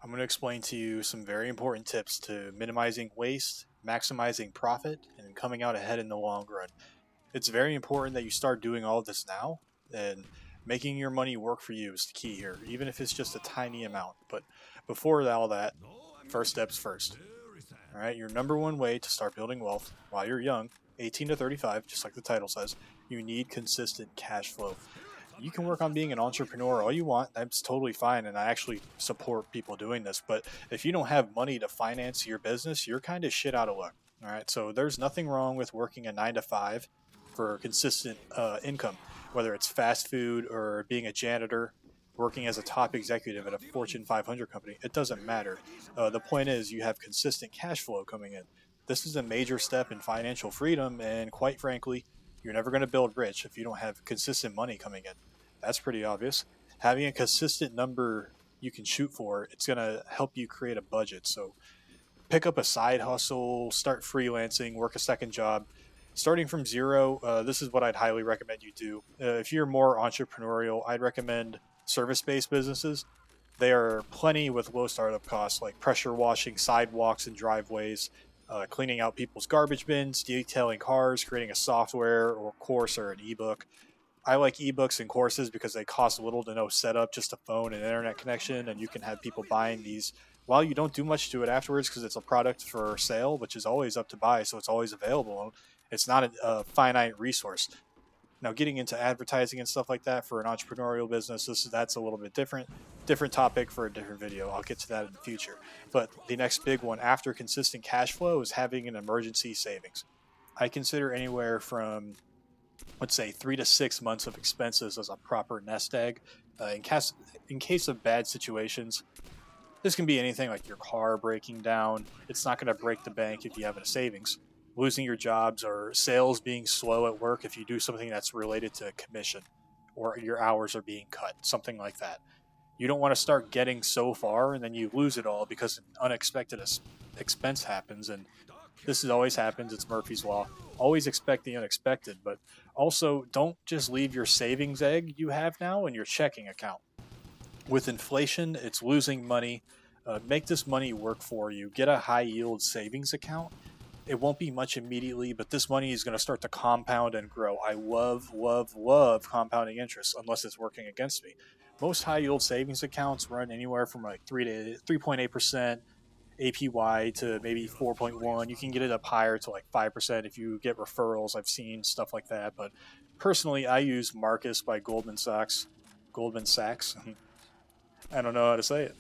I'm going to explain to you some very important tips to minimizing waste, maximizing profit, and coming out ahead in the long run. It's very important that you start doing all of this now, and making your money work for you is the key here, even if it's just a tiny amount. But before all that, first steps first. All right, your number one way to start building wealth while you're young, 18 to 35, just like the title says, you need consistent cash flow. You can work on being an entrepreneur all you want. That's totally fine. And I actually support people doing this. But if you don't have money to finance your business, you're kind of shit out of luck. All right. So there's nothing wrong with working a 9 to 5 for consistent income, whether it's fast food or being a janitor, working as a top executive at a Fortune 500 company. It doesn't matter. The point is, you have consistent cash flow coming in. This is a major step in financial freedom. And quite frankly, you're never going to build rich if you don't have consistent money coming in. That's pretty obvious. Having a consistent number you can shoot for, it's going to help you create a budget. So pick up a side hustle, start freelancing, work a second job. Starting from zero, this is what I'd highly recommend you do. If you're more entrepreneurial, I'd recommend service based businesses. There are plenty with low startup costs, like pressure washing sidewalks and driveways, cleaning out people's garbage bins, detailing cars, creating a software or course or an ebook. I like ebooks and courses because they cost little to no setup, just a phone and internet connection, and you can have people buying these while you don't do much to it afterwards because it's a product for sale, which is always up to buy, so it's always available. It's not a finite resource. Now, getting into advertising and stuff like that for an entrepreneurial business, that's a little bit different topic for a different video. I'll get to that in the future. But the next big one after consistent cash flow is having an emergency savings. I consider anywhere from, let's say, 3 to 6 months of expenses as a proper nest egg. In case of bad situations, this can be anything like your car breaking down. It's not going to break the bank if you have a savings. Losing your jobs or sales being slow at work if you do something that's related to commission or your hours are being cut, something like that. You don't want to start getting so far and then you lose it all because an unexpected expense happens. And this is always happens. It's Murphy's Law. Always expect the unexpected, but also don't just leave your savings egg you have now in your checking account. With inflation, it's losing money. Make this money work for you. Get a high yield savings account. It won't be much immediately, but this money is going to start to compound and grow. I love, love, love compounding interest unless it's working against me. Most high yield savings accounts run anywhere from like 3.8% APY to maybe 4.1. You can get it up higher to like 5% if you get referrals. I've seen stuff like that, but personally, I use Marcus by Goldman Sachs. Goldman Sachs. I don't know how to say it.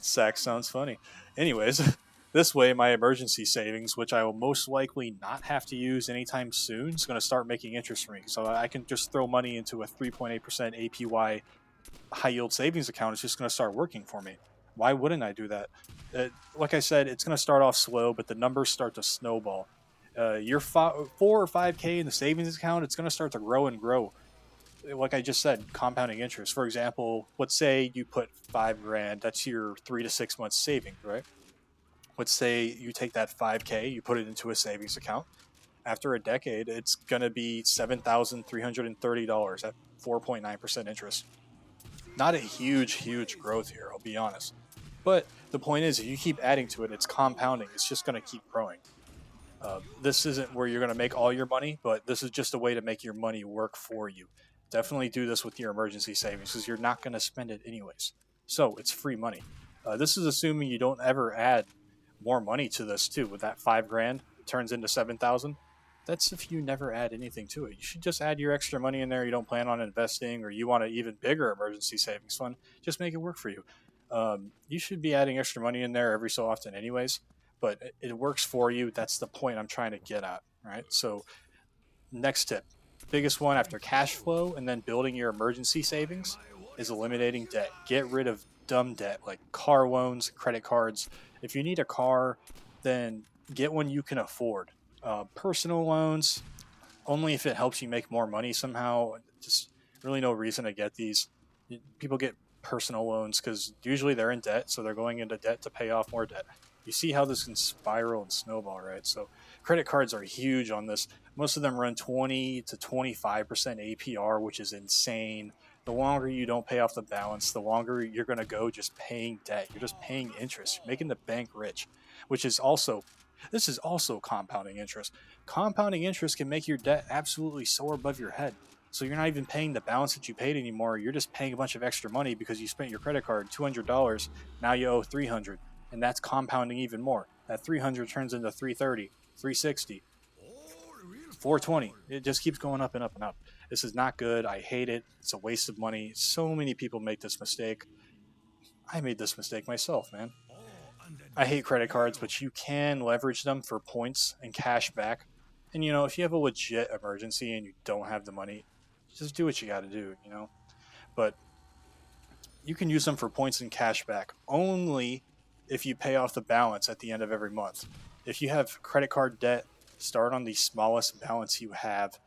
Sachs sounds funny. Anyways, this way, my emergency savings, which I will most likely not have to use anytime soon, is going to start making interest for me. So I can just throw money into a 3.8% APY high yield savings account. It's just going to start working for me. Why wouldn't I do that? Like I said, it's going to start off slow, but the numbers start to snowball. Your 4 or 5K in the savings account, it's going to start to grow and grow. Like I just said, compounding interest. For example, let's say you put 5 grand. That's your 3 to 6 months savings, right? Let's say you take that 5K, you put it into a savings account. After a decade, it's going to be $7,330 at 4.9% interest. Not a huge growth here, I'll be honest. But the point is, if you keep adding to it, it's compounding. It's just going to keep growing. This isn't where you're going to make all your money, but this is just a way to make your money work for you. Definitely do this with your emergency savings because you're not going to spend it anyways. So it's free money. This is assuming you don't ever add more money to this too. With that 5 grand, it turns into 7,000. That's if you never add anything to it. You should just add your extra money in there. You don't plan on investing, or you want an even bigger emergency savings fund. Just make it work for you. You should be adding extra money in there every so often, anyways. But it works for you. That's the point I'm trying to get at. Right. So next tip, biggest one after cash flow and then building your emergency savings is eliminating debt. Get rid of dumb debt like car loans, credit cards. If you need a car, then get one you can afford. Personal loans, only if it helps you make more money somehow. Just really no reason to get these. People get personal loans because usually they're in debt, so they're going into debt to pay off more debt. You see how this can spiral and snowball, right? So credit cards are huge on this. Most of them run 20 to 25% APR, which is insane. The longer you don't pay off the balance, the longer you're going to go just paying debt. You're just paying interest, you're making the bank rich, which is also, this is also compounding interest. Compounding interest can make your debt absolutely soar above your head. So you're not even paying the balance that you paid anymore. You're just paying a bunch of extra money because you spent your credit card $200. Now you owe $300, and that's compounding even more. That $300 turns into $330, $360, $420. It just keeps going up and up and up. This is not good. I hate it. It's a waste of money. So many people make this mistake. I made this mistake myself, man. I hate credit cards, but you can leverage them for points and cash back. And, if you have a legit emergency and you don't have the money, just do what you got to do, But you can use them for points and cash back only if you pay off the balance at the end of every month. If you have credit card debt, start on the smallest balance you have.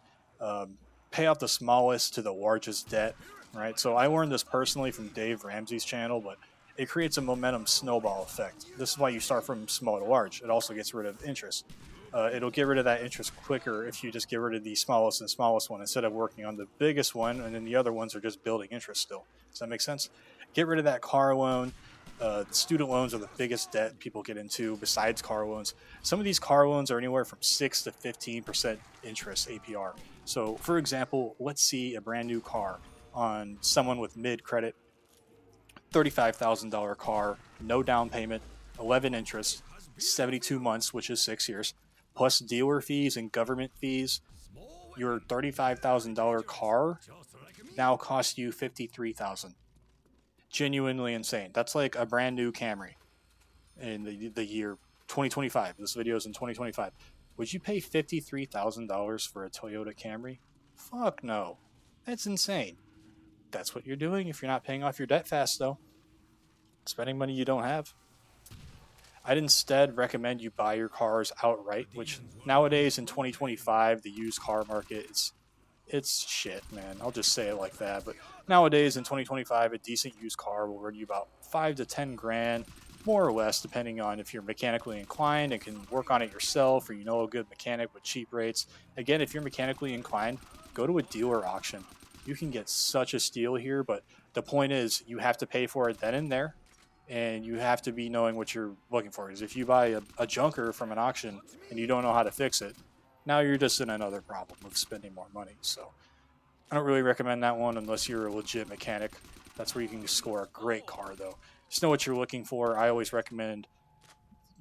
Pay off the smallest to the largest debt, right? So I learned this personally from Dave Ramsey's channel, but it creates a momentum snowball effect. This is why you start from small to large. It also gets rid of interest. It'll get rid of that interest quicker if you just get rid of the smallest and smallest one instead of working on the biggest one, and then the other ones are just building interest still. Does that make sense? Get rid of that car loan. Student loans are the biggest debt people get into besides car loans. Some of these car loans are anywhere from 6 to 15% interest APR. So, for example, let's see a brand new car on someone with mid credit, $35,000 car, no down payment, 11 interest, 72 months, which is 6 years, plus dealer fees and government fees. Your $35,000 car now costs you $53,000. Genuinely insane. That's like a brand new Camry in the year 2025. This video is in 2025. Would you pay $53,000 for a Toyota Camry? Fuck no. That's insane. That's what you're doing if you're not paying off your debt fast, though. Spending money you don't have. I'd instead recommend you buy your cars outright, which nowadays in 2025, the used car market it's shit, man. I'll just say it like that. But nowadays in 2025, a decent used car will run you about 5 to 10 grand, more or less, depending on if you're mechanically inclined and can work on it yourself, or a good mechanic with cheap rates. Again, if you're mechanically inclined, go to a dealer auction. You can get such a steal here, but the point is you have to pay for it then and there, and you have to be knowing what you're looking for. Because if you buy a junker from an auction and you don't know how to fix it, now you're just in another problem of spending more money. So I don't really recommend that one unless you're a legit mechanic. That's where you can score a great car, though. Just know what you're looking for. I always recommend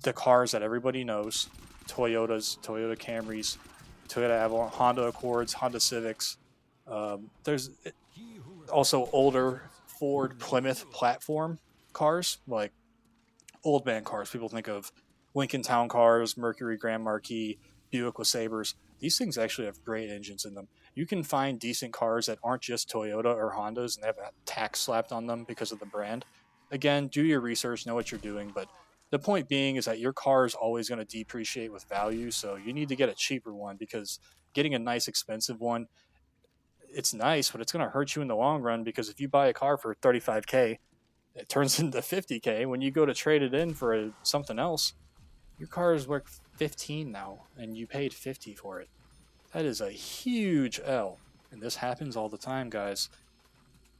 the cars that everybody knows: Toyotas, Toyota Camrys, Toyota Avalon, Honda Accords, Honda Civics. There's also older Ford Plymouth platform cars, like old man cars. People think of Lincoln Town cars, Mercury Grand Marquis, Buick LeSabres. These things actually have great engines in them. You can find decent cars that aren't just Toyota or Hondas and they have a tax slapped on them because of the brand. Again, do your research, know what you're doing, but the point being is that your car is always going to depreciate with value, so you need to get a cheaper one, because getting a nice expensive one, it's nice, but it's going to hurt you in the long run, because if you buy a car for 35K, it turns into 50K. When you go to trade it in for something else, your car is worth 15 now, and you paid 50 for it. That is a huge L, and this happens all the time, guys.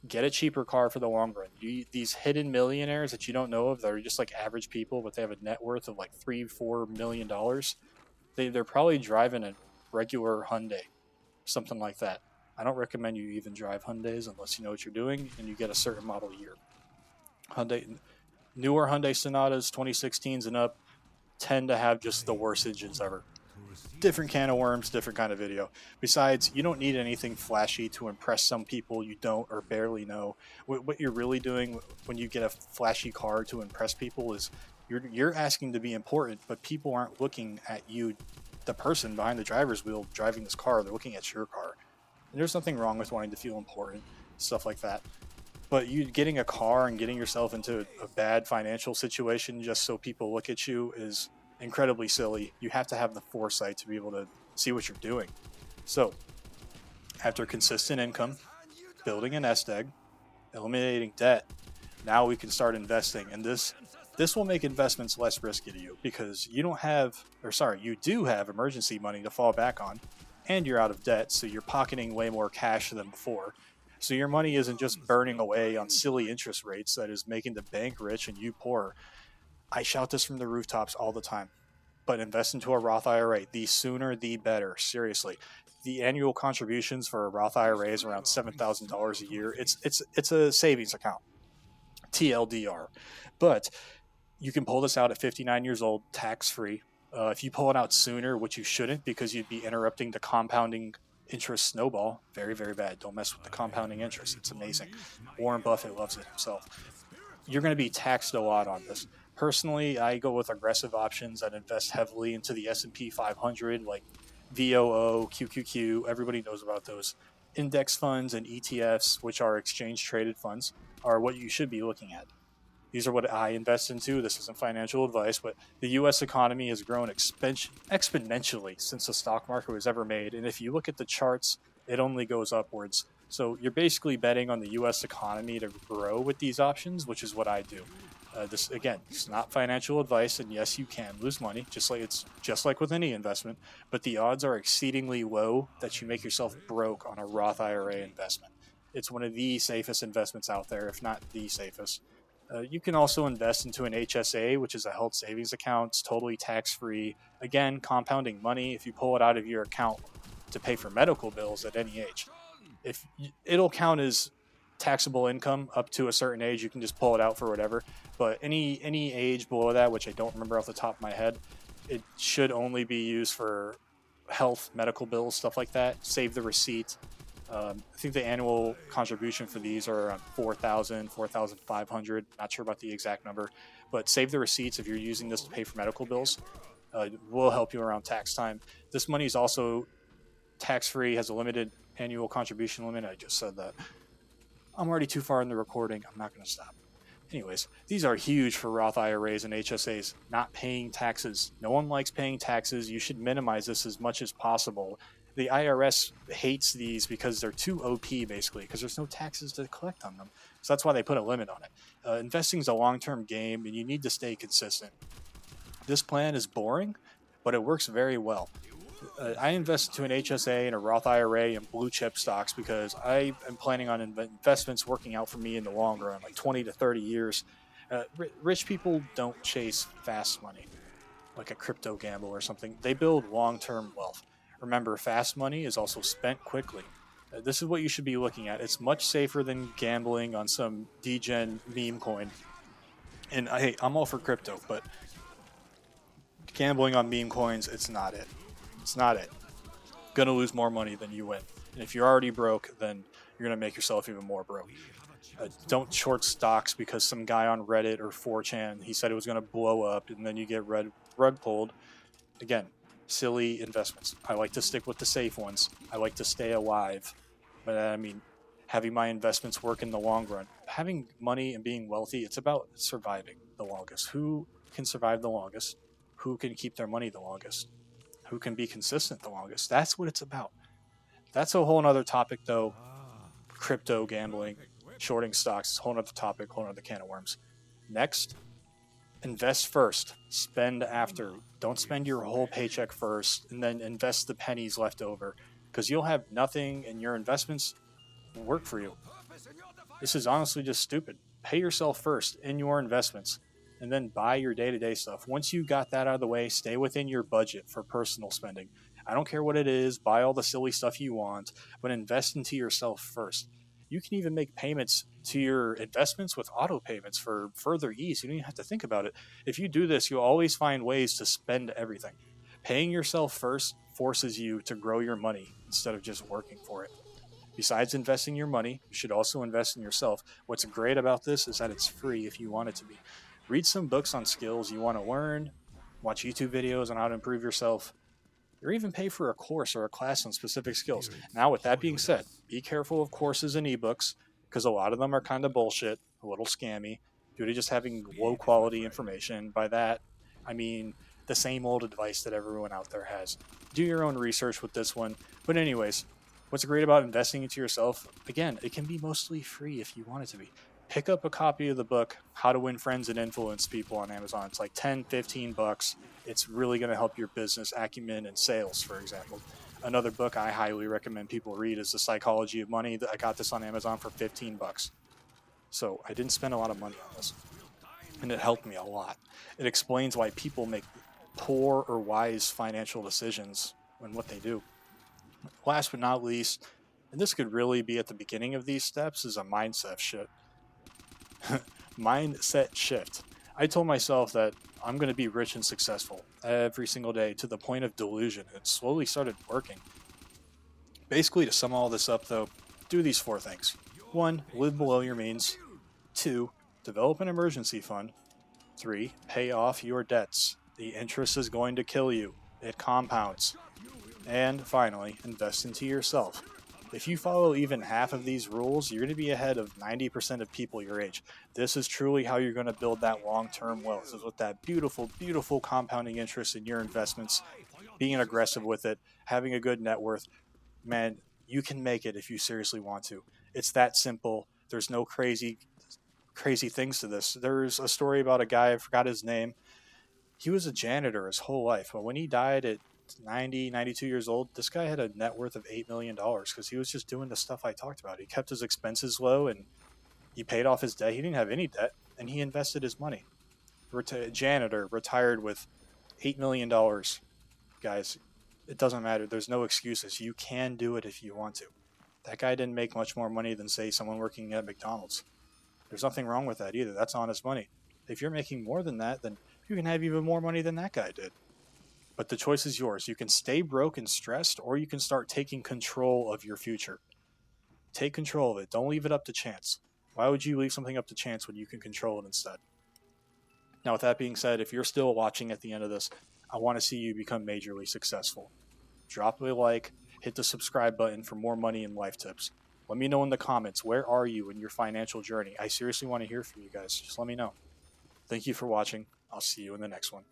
Get a cheaper car for the long run. These hidden millionaires that you don't know of, that are just like average people, but they have a net worth of like $3-4 million. They're probably driving a regular Hyundai, something like that. I don't recommend you even drive Hyundais unless you know what you're doing and you get a certain model year. Newer Hyundai Sonatas, 2016s and up, tend to have just the worst engines ever. Different can of worms, different kind of video. Besides, you don't need anything flashy to impress some people you don't or barely know. What you're really doing when you get a flashy car to impress people is you're asking to be important, but people aren't looking at you, the person behind the driver's wheel driving this car. They're looking at your car. And there's nothing wrong with wanting to feel important, stuff like that. But you getting a car and getting yourself into a bad financial situation just so people look at you is incredibly silly. You have to have the foresight to be able to see what you're doing. So, after consistent income, building a nest egg, eliminating debt, now we can start investing. And this will make investments less risky to you, because you do have emergency money to fall back on, and you're out of debt, so you're pocketing way more cash than before. So your money isn't just burning away on silly interest rates that is making the bank rich and you poor. I shout this from the rooftops all the time. But invest into a Roth IRA. The sooner, the better. Seriously, the annual contributions for a Roth IRA is around $7,000 a year. It's a savings account, TLDR. But you can pull this out at 59 years old, tax free. If you pull it out sooner, which you shouldn't, because you'd be interrupting the compounding interest snowball. Very, very bad. Don't mess with the compounding interest. It's amazing. Warren Buffett loves it himself. You're going to be taxed a lot on this. Personally, I go with aggressive options that invest heavily into the S&P 500, like VOO, QQQ. Everybody knows about those. Index funds and ETFs, which are exchange traded funds, are what you should be looking at. These are what I invest into. This isn't financial advice, but the U.S. economy has grown exponentially since the stock market was ever made. And if you look at the charts, it only goes upwards. So you're basically betting on the U.S. economy to grow with these options, which is what I do. This again, it's not financial advice, and yes, you can lose money, just like with any investment. But the odds are exceedingly low that you make yourself broke on a Roth IRA investment. It's one of the safest investments out there, if not the safest. You can also invest into an HSA, which is a health savings account. It's totally tax-free. Again, compounding money if you pull it out of your account to pay for medical bills at any age. If it'll count as taxable income up to a certain age, you can just pull it out for whatever. But any age below that, which I don't remember off the top of my head, it should only be used for health, medical bills, stuff like that. Save the receipt. I think the annual contribution for these are around $4,000, $4,500. Not sure about the exact number, but save the receipts if you're using this to pay for medical bills. It will help you around tax time. This money is also tax-free, has a limited annual contribution limit. I just said that. I'm already too far in the recording. I'm not going to stop. Anyways, these are huge for Roth IRAs and HSAs. Not paying taxes. No one likes paying taxes. You should minimize this as much as possible. The IRS hates these because they're too OP, basically, because there's no taxes to collect on them. So that's why they put a limit on it. Investing is a long-term game, and you need to stay consistent. This plan is boring, but it works very well. I invest into an HSA and a Roth IRA and blue chip stocks because I am planning on investments working out for me in the long run, like 20 to 30 years. Rich people don't chase fast money, like a crypto gamble or something. They build long-term wealth. Remember, fast money is also spent quickly. This is what you should be looking at. It's much safer than gambling on some degen meme coin. And hey, I'm all for crypto, but gambling on meme coins, it's not it. It's not it. Gonna lose more money than you win. And if you're already broke, then you're gonna make yourself even more broke. Don't short stocks because some guy on Reddit or 4chan, he said it was gonna blow up, and then you get rug pulled. Again, silly investments. I like to stick with the safe ones. I like to stay alive. But I mean, having my investments work in the long run. Having money and being wealthy, it's about surviving the longest. Who can survive the longest? Who can keep their money the longest? Who can be consistent the longest? That's what it's about. That's a whole other topic, though. Crypto gambling, shorting stocks, whole other topic, whole other can of worms. Next, invest first, spend after. Don't spend your whole paycheck first and then invest the pennies left over, because you'll have nothing and your investments will work for you. This is honestly just stupid. Pay yourself first in your investments and then buy your day-to-day stuff. Once you got that out of the way, stay within your budget for personal spending. I don't care what it is, buy all the silly stuff you want, but invest into yourself first. You can even make payments to your investments with auto payments for further ease. You don't even have to think about it. If you do this, you'll always find ways to spend everything. Paying yourself first forces you to grow your money instead of just working for it. Besides investing your money, you should also invest in yourself. What's great about this is that it's free if you want it to be. Read some books on skills you want to learn, watch YouTube videos on how to improve yourself, or even pay for a course or a class on specific skills. Now, with that being said, be careful of courses and ebooks, because a lot of them are kind of bullshit, a little scammy, due to just having low quality information. By that, I mean the same old advice that everyone out there has. Do your own research with this one. But anyways, what's great about investing into yourself, again, it can be mostly free if you want it to be. Pick up a copy of the book, How to Win Friends and Influence People, on Amazon. It's like $10, $15. It's really going to help your business acumen and sales, for example. Another book I highly recommend people read is The Psychology of Money. I got this on Amazon for $15. So I didn't spend a lot of money on this, and it helped me a lot. It explains why people make poor or wise financial decisions and what they do. Last but not least, and this could really be at the beginning of these steps, is a mindset shift. Mindset shift. I told myself that I'm going to be rich and successful every single day to the point of delusion. It slowly started working. Basically, to sum all this up, though, do these 4 things. 1. Live below your means. 2. Develop an emergency fund. 3. Pay off your debts. The interest is going to kill you. It compounds. And finally, invest into yourself. If you follow even half of these rules, you're going to be ahead of 90% of people your age. This is truly how you're going to build that long-term wealth, is with that beautiful, beautiful compounding interest in your investments, being aggressive with it, having a good net worth. Man, you can make it if you seriously want to. It's that simple. There's no crazy things to this. There's a story about a guy, I forgot his name. He was a janitor his whole life, but when he died at 92 years old, this guy had a net worth of $8 million because he was just doing the stuff I talked about. He kept his expenses low and he paid off his debt. He didn't have any debt and he invested his money. Janitor retired with $8 million. Guys, it doesn't matter. There's no excuses. You can do it if you want to. That guy didn't make much more money than, say, someone working at McDonald's. There's nothing wrong with that either. That's honest money. If you're making more than that, then you can have even more money than that guy did. But the choice is yours. You can stay broke and stressed, or you can start taking control of your future. Take control of it. Don't leave it up to chance. Why would you leave something up to chance when you can control it instead? Now, with that being said, if you're still watching at the end of this, I want to see you become majorly successful. Drop a like, hit the subscribe button for more money and life tips. Let me know in the comments, where are you in your financial journey? I seriously want to hear from you guys. Just let me know. Thank you for watching. I'll see you in the next one.